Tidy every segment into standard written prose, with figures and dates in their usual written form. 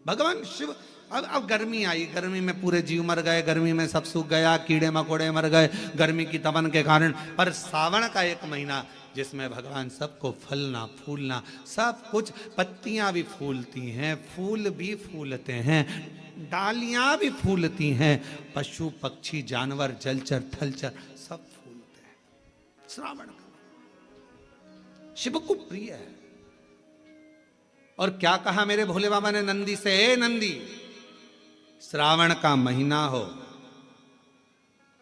भगवान शिव। अब गर्मी आई, गर्मी में पूरे जीव मर गए, गर्मी में सब सूख गया, कीड़े मकोड़े मर गए गर्मी की तपन के कारण। पर सावन का एक महीना जिसमें भगवान सबको फलना फूलना सब कुछ, पत्तियां भी फूलती हैं, फूल भी फूलते हैं, डालियां भी फूलती हैं, पशु पक्षी जानवर जलचर थलचर सब फूलते हैं। श्रावण का शिव को प्रिय है। और क्या कहा मेरे भोले बाबा ने नंदी से, ए नंदी, श्रावण का महीना हो,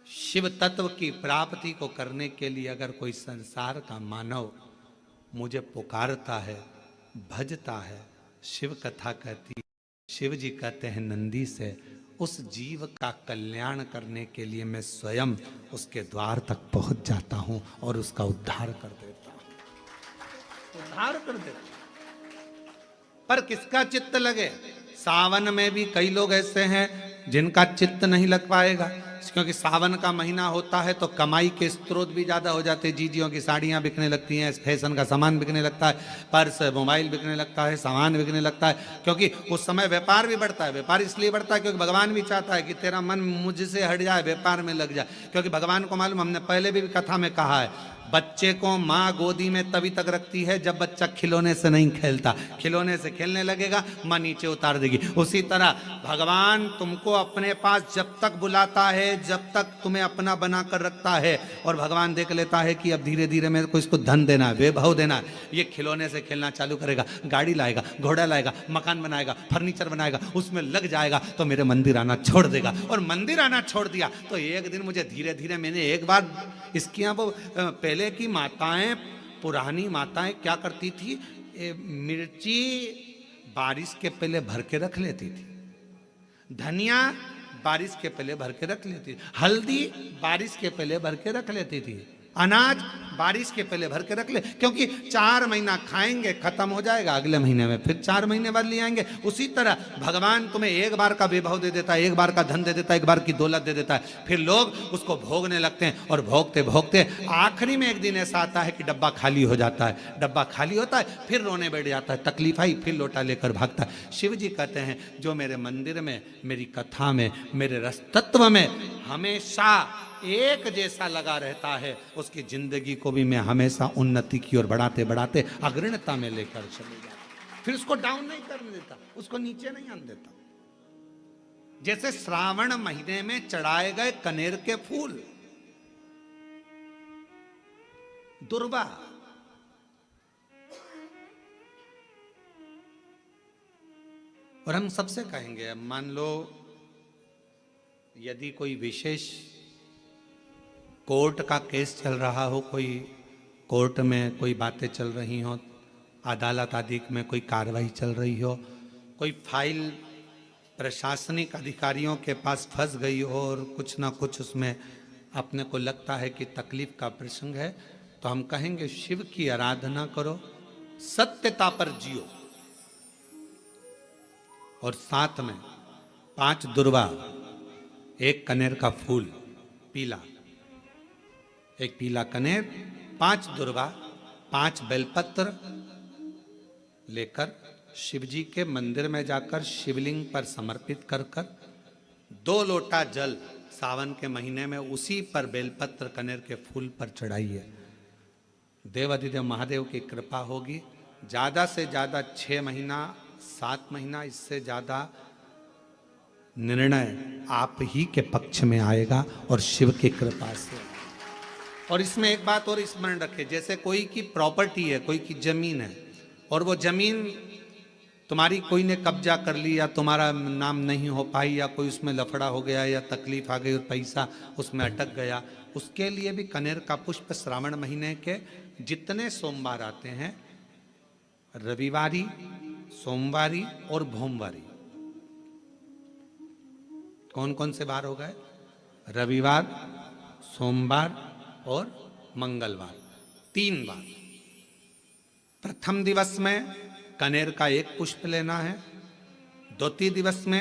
शिव तत्व की प्राप्ति को करने के लिए अगर कोई संसार का मानव मुझे पुकारता है, भजता है, शिव कथा कहती है, शिव जी कहते हैं नंदी से, उस जीव का कल्याण करने के लिए मैं स्वयं उसके द्वार तक पहुंच जाता हूं और उसका उद्धार कर देता हूं, उद्धार कर देता हूं। पर किसका चित्त लगे? सावन में भी कई लोग ऐसे हैं जिनका चित्त नहीं लग पाएगा, क्योंकि सावन का महीना होता है तो कमाई के स्रोत भी ज्यादा हो जाते हैं। जीजियों की साड़ियां बिकने लगती हैं, फैशन का सामान बिकने लगता है, पर्स मोबाइल बिकने लगता है, सामान बिकने लगता है, क्योंकि उस समय व्यापार भी बढ़ता है। व्यापार इसलिए बढ़ता है क्योंकि भगवान भी चाहता है कि तेरा मन मुझसे हट जाए, व्यापार में लग जाए। क्योंकि भगवान को मालूम, हमने पहले भी कथा में कहा है, बच्चे को माँ गोदी में तभी तक रखती है जब बच्चा खिलौने से नहीं खेलता, खिलौने से खेलने लगेगा माँ नीचे उतार देगी। उसी तरह भगवान तुमको अपने पास जब तक बुलाता है, जब तक तुम्हें अपना बना कर रखता है, और भगवान देख लेता है कि अब धीरे धीरे मेरे को इसको धन देना है, वैभव देना है, ये खिलौने से खेलना चालू करेगा, गाड़ी लाएगा, घोड़ा लाएगा, मकान बनाएगा, फर्नीचर बनाएगा, उसमें लग जाएगा तो मेरे मंदिर आना छोड़ देगा। और मंदिर आना छोड़ दिया तो एक दिन मुझे धीरे धीरे, मैंने एक बार इसकी वो पहले की माताएं, पुरानी माताएं क्या करती थी, मिर्ची बारिश के पहले भर के रख लेती थी, धनिया बारिश के पहले भर के रख लेती थी, हल्दी बारिश के पहले भर के रख लेती थी, अनाज बारिश के पहले भर के रख ले, क्योंकि 4 महीना खाएंगे खत्म हो जाएगा, अगले महीने में फिर 4 महीने बाद ले आएंगे। उसी तरह भगवान तुम्हें एक बार का वैभव दे देता है, एक बार का धन दे देता है, एक बार की दौलत दे देता है, फिर लोग उसको भोगने लगते हैं, और भोगते भोगते आखिरी में एक दिन ऐसा आता है कि डब्बा खाली हो जाता है। डब्बा खाली होता है, फिर रोने बैठ जाता है, तकलीफ आई, फिर लोटा लेकर भागता है। शिव जी कहते हैं जो मेरे मंदिर में, मेरी कथा में, मेरे रस तत्व में हमेशा एक जैसा लगा रहता है, उसकी जिंदगी को भी मैं हमेशा उन्नति की ओर बढ़ाते बढ़ाते अग्रणता में लेकर चले जाता। फिर उसको डाउन नहीं करने देता, उसको नीचे नहीं आने देता। जैसे श्रावण महीने में चढ़ाए गए कनेर के फूल, दुर्वा, और हम सबसे कहेंगे, अब मान लो यदि कोई विशेष कोर्ट का केस चल रहा हो, कोई कोर्ट में कोई बातें चल रही हो, अदालत आदि में कोई कार्रवाई चल रही हो, कोई फाइल प्रशासनिक अधिकारियों के पास फंस गई हो और कुछ ना कुछ उसमें अपने को लगता है कि तकलीफ का प्रसंग है, तो हम कहेंगे शिव की आराधना करो, सत्यता पर जियो, और साथ में 5 दुर्वा, 1 कनेर का फूल पीला, 1 पीला कनेर, 5 दुर्वा, 5 बेलपत्र लेकर शिव जी के मंदिर में जाकर शिवलिंग पर समर्पित कर 2 लोटा जल सावन के महीने में उसी पर बेलपत्र कनेर के फूल पर चढ़ाइए। देवाधिदेव महादेव की कृपा होगी। ज्यादा से ज्यादा 6 महीना 7 महीना, इससे ज्यादा निर्णय आप ही के पक्ष में आएगा और शिव की कृपा से। और इसमें एक बात और स्मरण रखें, जैसे कोई की प्रॉपर्टी है, कोई की जमीन है, और वो जमीन तुम्हारी कोई ने कब्जा कर ली, या तुम्हारा नाम नहीं हो पाई, या कोई उसमें लफड़ा हो गया, या तकलीफ आ गई और पैसा उसमें अटक गया, उसके लिए भी कनेर का पुष्प श्रावण महीने के जितने सोमवार आते हैं, रविवारी, सोमवारी और भोमवारी, कौन कौन से बार हो गए? रविवार, सोमवार और मंगलवार, 3 बार। प्रथम दिवस में कनेर का 1 पुष्प लेना है, द्वितीय दिवस में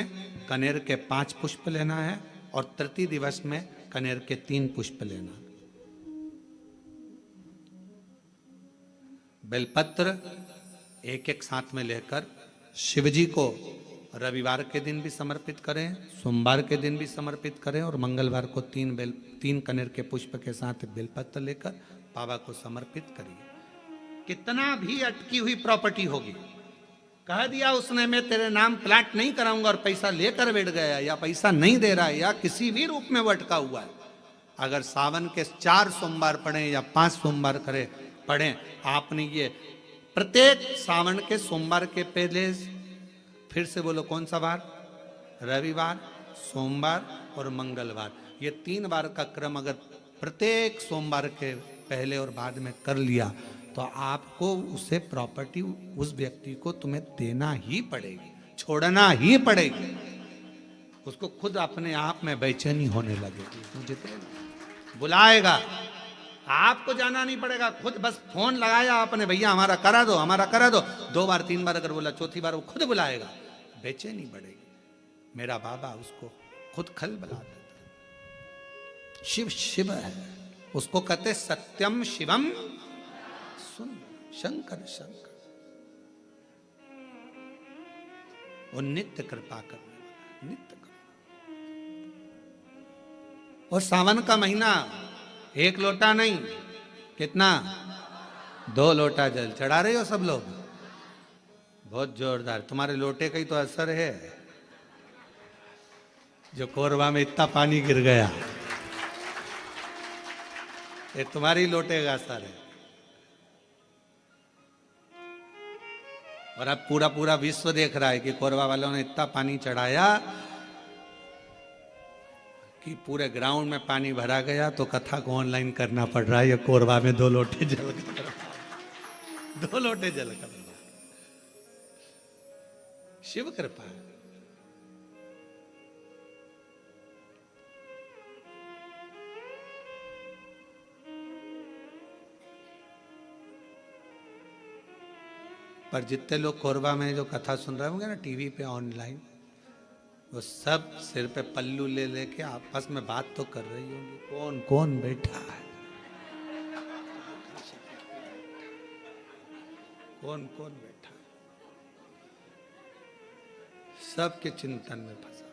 कनेर के 5 पुष्प लेना है, और तृतीय दिवस में कनेर के 3 पुष्प लेना। बेलपत्र 1-1 साथ में लेकर शिवजी को रविवार के दिन भी समर्पित करें, सोमवार के दिन भी समर्पित करें और मंगलवार को 3 कनेर के पुष्प के साथ बेलपत्र लेकर बाबा को समर्पित करिए। कितना भी अटकी हुई प्रॉपर्टी होगी, कह दिया उसने मैं तेरे नाम प्लाट नहीं कराऊंगा और पैसा लेकर बैठ गया या पैसा नहीं दे रहा है या किसी भी रूप में वो अटका हुआ है, अगर सावन के 4 सोमवार पढ़ें या 5 सोमवार पढ़ें, आपने ये प्रत्येक सावन के सोमवार के पहले, फिर से बोलो कौन सा बार, रविवार, सोमवार और मंगलवार, ये 3 बार का क्रम अगर प्रत्येक सोमवार के पहले और बाद में कर लिया तो आपको उसे प्रॉपर्टी उस व्यक्ति को तुम्हें देना ही पड़ेगी, छोड़ना ही पड़ेगी। उसको खुद अपने आप में बेचैनी होने लगेगी, मुझे बुलाएगा, आपको जाना नहीं पड़ेगा, खुद बस फोन लगाया आपने, भैया हमारा करा दो, हमारा करा दो, 2 बार 3 बार अगर बोला, चौथी बार वो खुद बुलाएगा, बेचैनी बढ़ेगी। मेरा बाबा उसको खुद खल बुला देता। शिव शिव है, उसको कहते सत्यम शिवम सुन, शंकर शंकर, वो नित्य कृपा करने वाला, नित्य कृपा। और सावन का महीना 1 लोटा नहीं, कितना, 2 लोटा जल चढ़ा रहे हो सब लोग, बहुत जोरदार। तुम्हारे लोटे का ही तो असर है, जो कोरबा में इतना पानी गिर गया, ये तुम्हारी लोटे का असर है। और अब पूरा पूरा विश्व देख रहा है कि कोरबा वालों ने इतना पानी चढ़ाया कि पूरे ग्राउंड में पानी भरा गया, तो कथा को ऑनलाइन करना पड़ रहा है, ये कोरबा में 2 लोटे जल कर, 2 लोटे जल कर, शिव कृपा। पर जितने लोग कोरबा में जो कथा सुन रहे होंगे ना टीवी पे ऑनलाइन, वो सब सिर पे पल्लू ले लेके आपस में बात तो कर रही होंगी, कौन कौन बैठा है, कौन कौन बैठा है, सबके चिंतन में फंसा।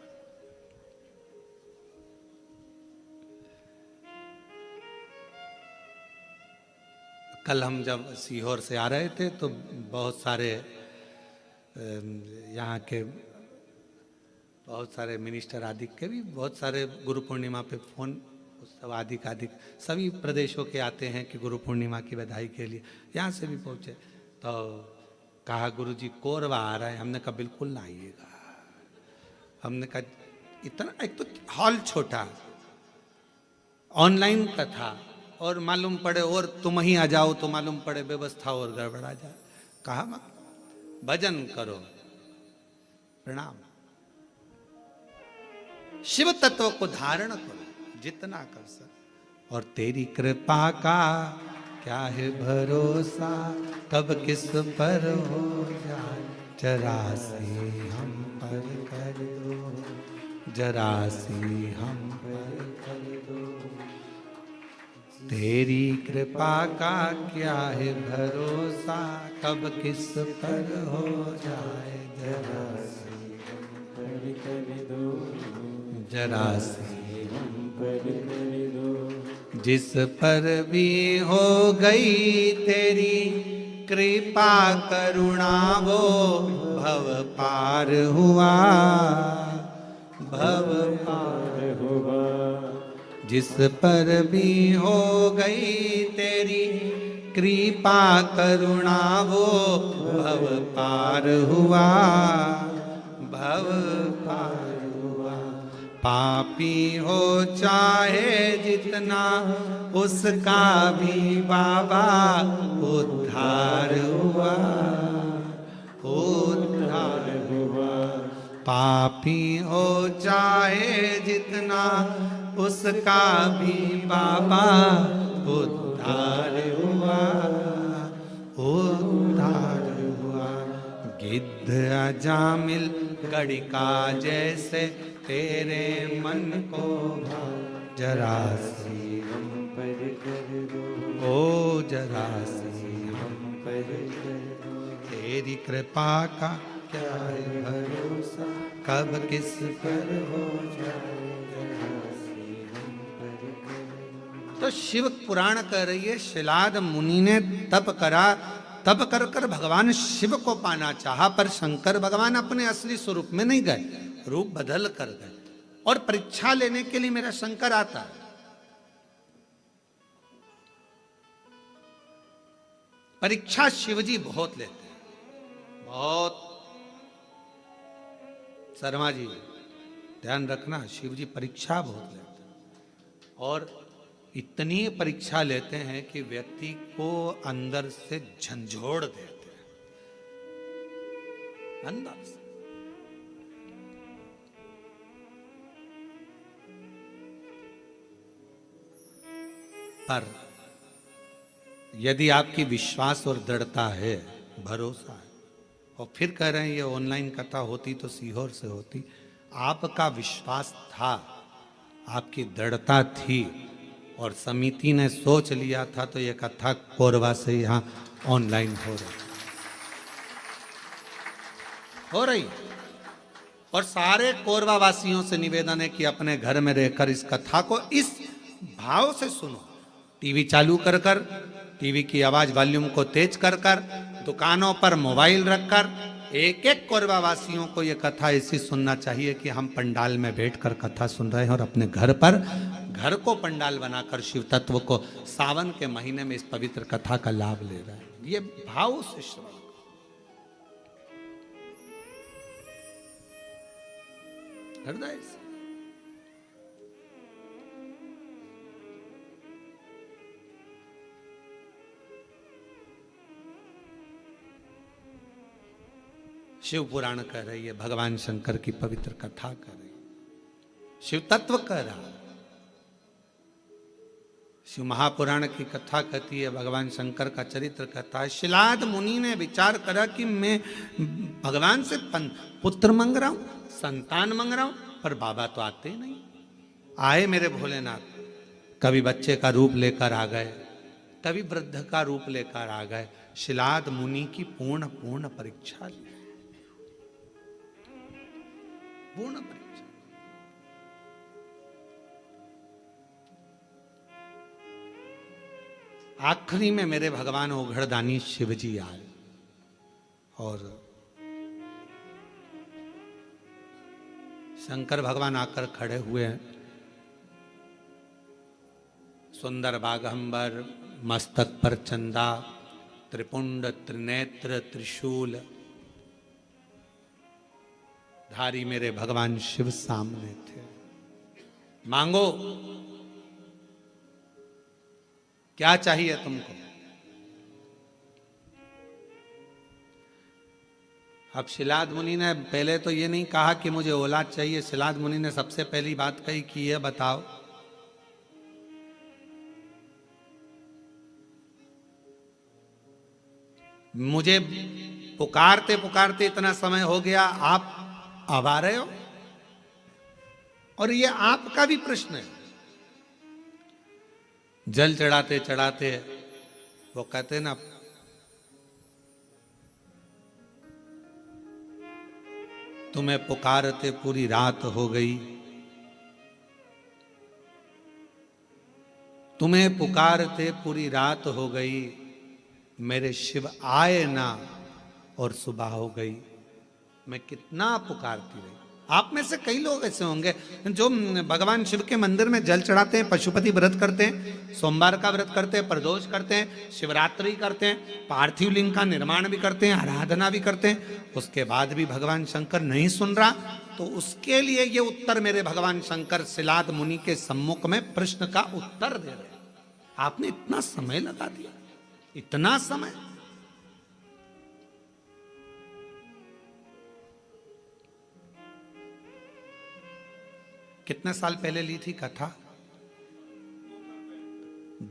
कल हम जब सीहोर से आ रहे थे तो बहुत सारे यहाँ के बहुत सारे मिनिस्टर आदि के भी बहुत सारे गुरु पूर्णिमा पे फोन, सब आदिक सभी प्रदेशों के आते हैं कि गुरु पूर्णिमा की बधाई के लिए, यहाँ से भी पहुँचे। तो कहा गुरुजी कोरबा आ रहा है, हमने कहा बिल्कुल ना आइएगा। हमने कहा इतना, एक तो हॉल छोटा, ऑनलाइन कथा, और मालूम पड़े और तुम ही आ जाओ तो मालूम पड़े व्यवस्था और गड़बड़ा जाए। कहा भजन करो, प्रणाम, शिव तत्व को धारण करो जितना कर सक, और तेरी कृपा का क्या है भरोसा, कब किस पर हो जाए, जरा से हम पर कर दो, जरा से हम पर कर दो, तेरी कृपा का क्या है भरोसा, कब किस पर हो जाए, जरा से हम पर कर दो, जरा से हम पर कर दो, जिस पर भी हो गई तेरी कृपा करुणा, वो भव पार हुआ, भव पार हुआ, जिस पर भी हो गई तेरी कृपा करुणा, वो भव पार हुआ, भव पार हुआ। पापी हो चाहे जितना, उसका भी बाबा उद्धार हुआ, उद्धार हुआ। पापी हो चाहे जितना, उसका भी बाबा उद्धार हुआ, उद्धार हुआ। गिद्ध अजामिल गड़िका जैसे तेरे मन को भाव, जरा सी हम पर कर दो, ओ जरा सी हम पर कर दो, तेरी कृपा का क्या है भरोसा, कब किस पर हो जाए जहासी हम पर करे। तो शिव पुराण कह रही है शिलाद मुनि ने तप करा, तप कर कर भगवान शिव को पाना चाहा, पर शंकर भगवान अपने असली स्वरूप में नहीं गए, रूप बदल कर गए। और परीक्षा लेने के लिए मेरा शंकर आता है। परीक्षा शिवजी बहुत लेते हैं, बहुत। शर्मा जी ध्यान रखना, शिवजी परीक्षा बहुत लेते हैं, और इतनी परीक्षा लेते हैं कि व्यक्ति को अंदर से झंझोड़ देते हैं, अंदर से। पर यदि आपकी विश्वास और दृढ़ता है, भरोसा है, और फिर कह रहे हैं ये ऑनलाइन कथा होती तो सीहोर से होती, आपका विश्वास था, आपकी दृढ़ता थी, और समिति ने सोच लिया था, तो ये कथा कोरबा से यहाँ ऑनलाइन हो रही। और सारे कोरबा वासियों से निवेदन है कि अपने घर में रहकर इस कथा को इस भाव से सुनो। टीवी चालू कर कर, टीवी की आवाज वॉल्यूम को तेज कर कर, दुकानों पर मोबाइल रखकर एक एक कोरबा वासियों को यह कथा ऐसी सुनना चाहिए कि हम पंडाल में बैठकर कथा सुन रहे हैं, और अपने घर पर, घर को पंडाल बनाकर शिव तत्व को सावन के महीने में इस पवित्र कथा का लाभ ले रहे हैं। ये भाव से श्रवण, हृदय से। शिव पुराण कह रही है, भगवान शंकर की पवित्र कथा कह रही है, शिव तत्व कह रहा है। शिव महापुराण की कथा कहती है, भगवान शंकर का चरित्र कहता है। शिलाद मुनि ने विचार करा कि मैं भगवान से पुत्र मांग रहा हूं, संतान मांग रहा हूं, पर बाबा तो आते ही नहीं। आए मेरे भोलेनाथ, कभी बच्चे का रूप लेकर आ गए, कभी वृद्ध का रूप लेकर आ गए। शिलाद मुनि की पूर्ण परीक्षा ली, पूर्ण परीक्षा। आखिरी में मेरे भगवान ओघड़दानी शिवजी आए, और शंकर भगवान आकर खड़े हुए हैं। सुंदर बागंबर, मस्तक पर चंदा, त्रिपुंड त्रिनेत्र त्रिशूल धारी मेरे भगवान शिव सामने थे। मांगो, क्या चाहिए तुमको? अब शिलाद मुनि ने पहले तो ये नहीं कहा कि मुझे औलाद चाहिए। शिलाद मुनि ने सबसे पहली बात कही कि ये बताओ, मुझे पुकारते पुकारते इतना समय हो गया, आप अब आ रहे हो? और ये आपका भी प्रश्न है। जल चढ़ाते चढ़ाते वो कहते ना, तुम्हें पुकारते पूरी रात हो गई, तुम्हें पुकारते पूरी रात हो गई, मेरे शिव आए ना और सुबह हो गई। मैं कितना पुकारती रही। आप में से कई लोग ऐसे होंगे जो भगवान शिव के मंदिर में जल चढ़ाते हैं, पशुपति व्रत करते हैं, सोमवार का व्रत करते हैं, प्रदोष करते हैं, शिवरात्रि करते हैं, पार्थिव लिंग का निर्माण भी करते हैं, आराधना भी करते हैं, उसके बाद भी भगवान शंकर नहीं सुन रहा। तो उसके लिए ये उत्तर मेरे भगवान शंकर शिलाद मुनि के सम्मुख में प्रश्न का उत्तर दे रहे हैं। आपने इतना समय लगा दिया, इतना समय। कितने साल पहले ली थी कथा?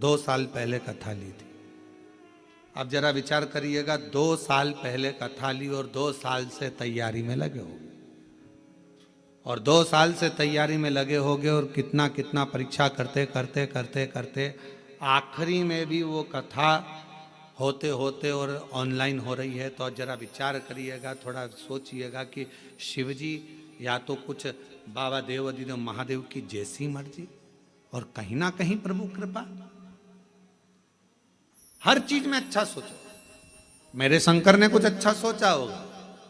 2 साल पहले कथा ली थी। अब जरा विचार करिएगा, 2 साल पहले कथा ली और 2 साल से तैयारी में लगे होगे, और 2 साल से तैयारी में लगे होगे, और कितना कितना परीक्षा करते करते करते करते आखिरी में भी वो कथा होते होते और ऑनलाइन हो रही है, तो जरा विचार करिएगा, थोड़ा सोचिएगा कि शिव जी या तो कुछ बाबा देव अधिदेव महादेव की जैसी मर्जी, और कहीं ना कहीं प्रभु कृपा। हर चीज में अच्छा सोचो। मेरे शंकर ने कुछ अच्छा सोचा होगा,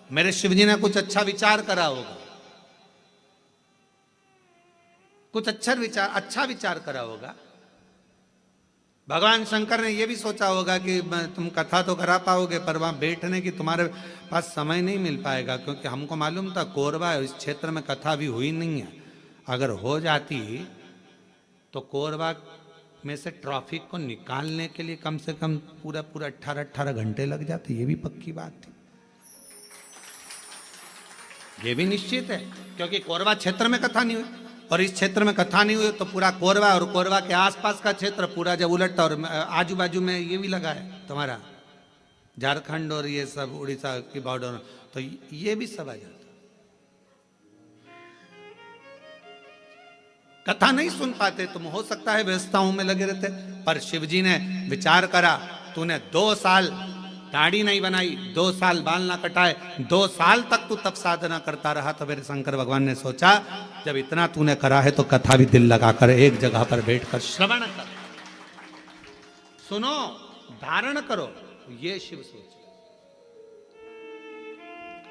मेरे शिव जी ने कुछ अच्छा विचार करा होगा, कुछ अच्छा विचार करा होगा। भगवान शंकर ने यह भी सोचा होगा कि तुम कथा तो करा पाओगे, पर वहां बैठने की तुम्हारे पास समय नहीं मिल पाएगा, क्योंकि हमको मालूम था कोरबा इस क्षेत्र में कथा भी हुई नहीं है। अगर हो जाती तो कोरबा में से ट्रैफिक को निकालने के लिए कम से कम पूरा 18 घंटे लग जाते। ये भी पक्की बात थी, ये भी निश्चित है, क्योंकि कोरबा क्षेत्र में कथा नहीं हुई, और इस क्षेत्र में कथा नहीं हुई तो पूरा कोरबा और कोरबा के आसपास का क्षेत्र पूरा जब उलटता, और आजू बाजू में ये भी लगा है तुम्हारा झारखंड और ये सब उड़ीसा की बॉर्डर, तो ये भी सब आ जाता। कथा नहीं सुन पाते तुम, हो सकता है व्यवस्थाओं में लगे रहते, पर शिवजी ने विचार करा, तूने 2 साल दाढ़ी नहीं बनाई, 2 साल बाल ना कटाए, 2 साल तक तू तप साधना करता रहा, तो मेरे शंकर भगवान ने सोचा जब इतना तूने करा है तो कथा भी दिल लगाकर एक जगह पर बैठकर श्रवण कर, सुनो, धारण करो। ये शिव सोच,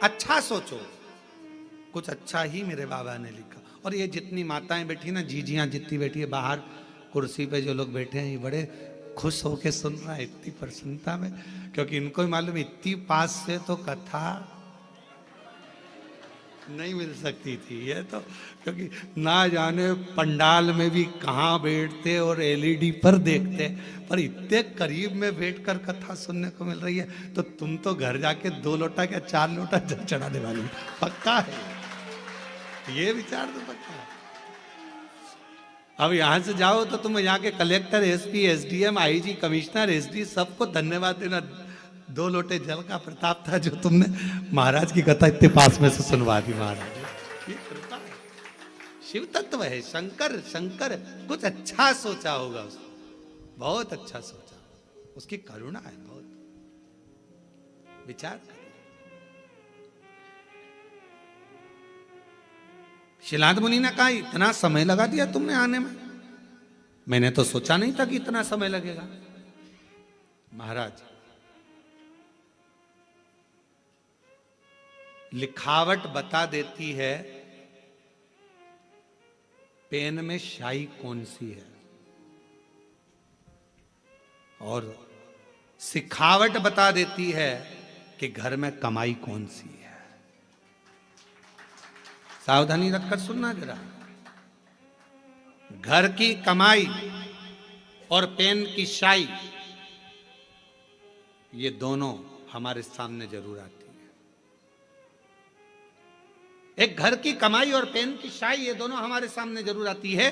अच्छा सोचो, कुछ अच्छा ही मेरे बाबा ने लिखा। और ये जितनी माताएं बैठी ना, जीजियां जितनी बैठी है बाहर कुर्सी पे, जो लोग बैठे हैं, ये बड़े खुश होके सुन रहा है इतनी प्रसन्नता में, क्योंकि इनको ही मालूम इतनी पास से तो कथा नहीं मिल सकती थी। ये तो क्योंकि ना जाने पंडाल में भी कहाँ बैठते और एलईडी पर देखते, पर इतने करीब में बैठकर कथा सुनने को मिल रही है, तो तुम तो घर जाके 2 लोटा क्या 4 लोटा जल चढ़ाने वाली, पक्का है ये विचार तो पक्का है। अब यहां से जाओ तो तुम यहाँ के collector, SP, SDM, IG, commissioner, SD सबको धन्यवाद देना, 2 लोटे जल का प्रताप था जो तुमने महाराज की कथा इतने पास में से सुनवा दी। महाराज ये कृपा है, शिव तत्व है शंकर। शंकर कुछ अच्छा सोचा होगा उसने, बहुत अच्छा सोचा, उसकी करुणा है बहुत। विचार कर, शिलाद मुनि ने कहा इतना समय लगा दिया तुमने आने में, मैंने तो सोचा नहीं था कि इतना समय लगेगा। महाराज, लिखावट बता देती है पेन में स्याही कौन सी है, और सिखावट बता देती है कि घर में कमाई कौन सी है। सावधानी रखकर सुनना जरा। घर की कमाई और पेन की स्याही, ये दोनों हमारे सामने जरूर आती है। एक घर की कमाई और पेन की स्याही, ये दोनों हमारे सामने जरूर आती है।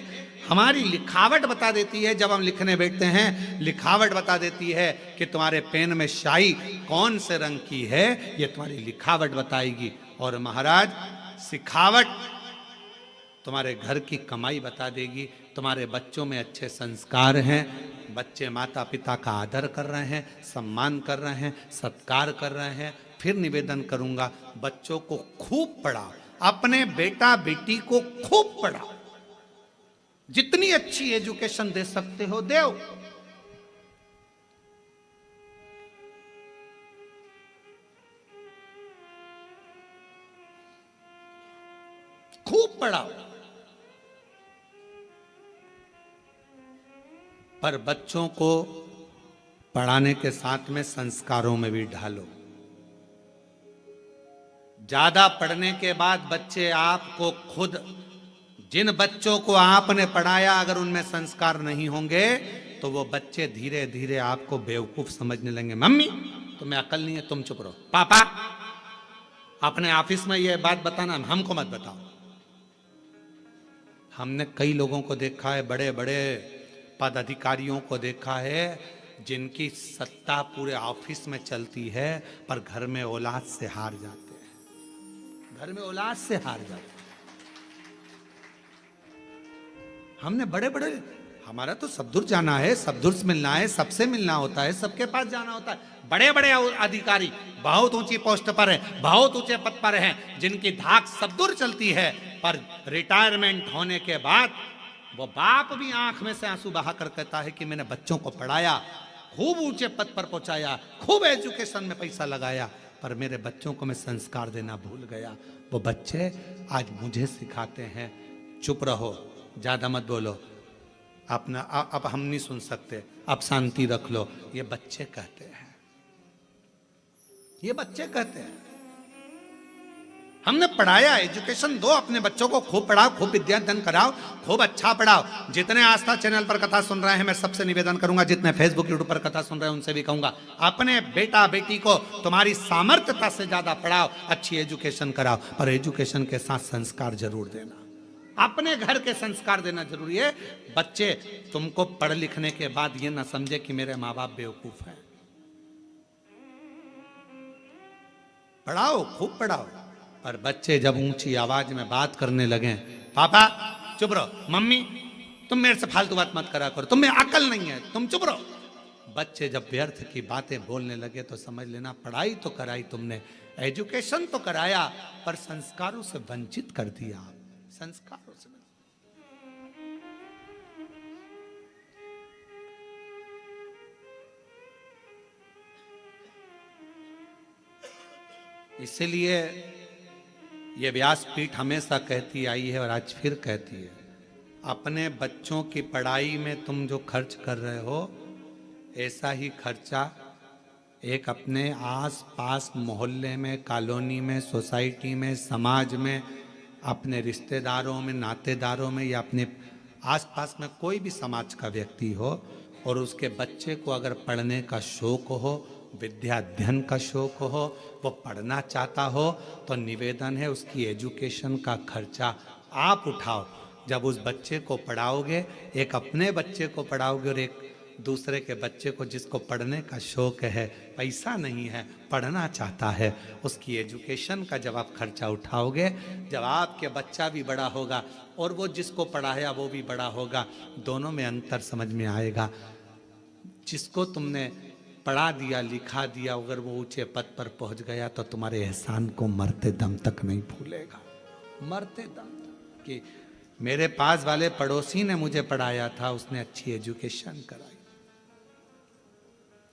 हमारी लिखावट बता देती है, जब हम लिखने बैठते हैं, लिखावट बता देती है कि तुम्हारे पेन में स्याही कौन से रंग की है, ये तुम्हारी लिखावट बताएगी। और महाराज, सिखावट तुम्हारे घर की कमाई बता देगी। तुम्हारे बच्चों में अच्छे संस्कार हैं, बच्चे माता पिता का आदर कर रहे हैं, सम्मान कर रहे हैं, सत्कार कर रहे हैं। फिर निवेदन करूंगा, बच्चों को खूब पढ़ाओ, अपने बेटा बेटी को खूब पढ़ाओ, जितनी अच्छी एजुकेशन दे सकते हो दो। खूब पढ़ाओ, पर बच्चों को पढ़ाने के साथ में संस्कारों में भी ढालो। ज्यादा पढ़ने के बाद बच्चे आपको खुद, जिन बच्चों को आपने पढ़ाया, अगर उनमें संस्कार नहीं होंगे तो वो बच्चे धीरे धीरे आपको बेवकूफ समझने लगेंगे। मम्मी तुम्हें अकल नहीं है, तुम चुप रहो। पापा अपने ऑफिस में ये बात बताना, हमको मत बताओ। हमने कई लोगों को देखा है, बड़े बड़े पद अधिकारियों को देखा है, जिनकी सत्ता पूरे ऑफिस में चलती है, पर घर में औलाद से हार जाते हैं, घर में औलाद से हार जाते हैं। हमने बड़े बड़े हमारा तो सब दूर जाना है, सब दूर से मिलना है, सबसे मिलना होता है, सबके पास जाना होता है। बड़े बड़े अधिकारी बहुत ऊंची पोस्ट पर है, बहुत ऊंचे पद पर हैं, जिनकी धाक सब दूर चलती है, पर रिटायरमेंट होने के बाद वो बाप भी आंख में से आंसू बहाकर कहता है कि मैंने बच्चों को पढ़ाया, खूब ऊंचे पद पर पहुंचाया, खूब एजुकेशन में पैसा लगाया, पर मेरे बच्चों को मैं संस्कार देना भूल गया। वो बच्चे आज मुझे सिखाते हैं, चुप रहो, ज्यादा मत बोलो, अपना अब हम नहीं सुन सकते, अब शांति रख लो। ये बच्चे कहते हैं, ये बच्चे कहते हैं। हमने पढ़ाया, एजुकेशन दो अपने बच्चों को, खूब पढ़ाओ, खूब विद्यादान कराओ, खूब अच्छा पढ़ाओ। जितने आस्था चैनल पर कथा सुन रहे हैं, मैं सबसे निवेदन करूंगा, जितने फेसबुक यूट्यूब पर कथा सुन रहे हैं उनसे भी कहूंगा, अपने बेटा बेटी को तुम्हारी सामर्थ्यता से ज्यादा पढ़ाओ, अच्छी एजुकेशन कराओ, पर एजुकेशन के साथ संस्कार जरूर देना। अपने घर के संस्कार देना जरूरी है। बच्चे तुमको पढ़ लिखने के बाद ये ना समझे कि मेरे माँ बाप बेवकूफ हैं। पढ़ाओ, खूब पढ़ाओ, पर बच्चे जब ऊंची आवाज में बात करने लगे, पापा चुप रहो, मम्मी तुम मेरे से फालतू बात मत करा करो, तुम्हें अकल नहीं है, तुम चुप रहो। बच्चे जब व्यर्थ की बातें बोलने लगे तो समझ लेना पढ़ाई तो कराई तुमने, एजुकेशन तो कराया, पर संस्कारों से वंचित कर दिया। संस्कारों से इसीलिए ये व्यासपीठ हमेशा कहती आई है और आज फिर कहती है, अपने बच्चों की पढ़ाई में तुम जो खर्च कर रहे हो, ऐसा ही खर्चा एक अपने आस पास मोहल्ले में, कॉलोनी में, सोसाइटी में, समाज में, अपने रिश्तेदारों में, नातेदारों में, या अपने आसपास में कोई भी समाज का व्यक्ति हो और उसके बच्चे को अगर पढ़ने का शौक हो, विद्या अध्ययन का शौक हो, वो पढ़ना चाहता हो, तो निवेदन है उसकी एजुकेशन का खर्चा आप उठाओ। जब उस बच्चे को पढ़ाओगे, एक अपने बच्चे को पढ़ाओगे और एक दूसरे के बच्चे को जिसको पढ़ने का शौक है, पैसा नहीं है, पढ़ना चाहता है, उसकी एजुकेशन का जब आप खर्चा उठाओगे, जब आपके बच्चा भी बड़ा होगा और वो जिसको पढ़ाया वो भी बड़ा होगा, दोनों में अंतर समझ में आएगा। जिसको तुमने पढ़ा दिया, लिखा दिया, अगर वो ऊंचे पद पर पहुंच गया तो तुम्हारे एहसान को मरते दम तक नहीं भूलेगा। मरते दम तक कि मेरे पास वाले पड़ोसी ने मुझे पढ़ाया था, उसने अच्छी एजुकेशन कराई।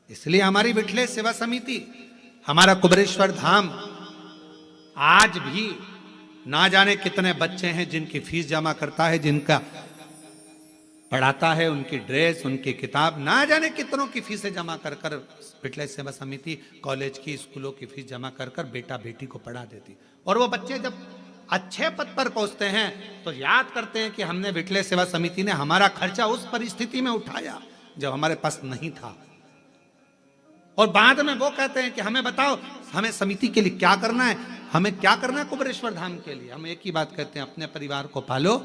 इसलिए हमारी विठले सेवा समिति, हमारा कुबेरेश्वर धाम आज भी ना जाने कितने बच्चे हैं जिनकी फीस जमा करता है, जिनका पढ़ाता है, उनकी ड्रेस, उनकी किताब, ना जाने कितनों की फीसें जमा कर कर विठले सेवा समिति कॉलेज की, स्कूलों की फीस जमा कर कर बेटा बेटी को पढ़ा देती। और वो बच्चे जब अच्छे पद पर पहुंचते हैं तो याद करते हैं कि हमने विठले सेवा समिति ने हमारा खर्चा उस परिस्थिति में उठाया जब हमारे पास नहीं था। और बाद में वो कहते हैं कि हमें बताओ, हमें समिति के लिए क्या करना है, हमें क्या करना है कुबेरेश्वर धाम के लिए। हम एक ही बात कहते हैं, अपने परिवार को पालो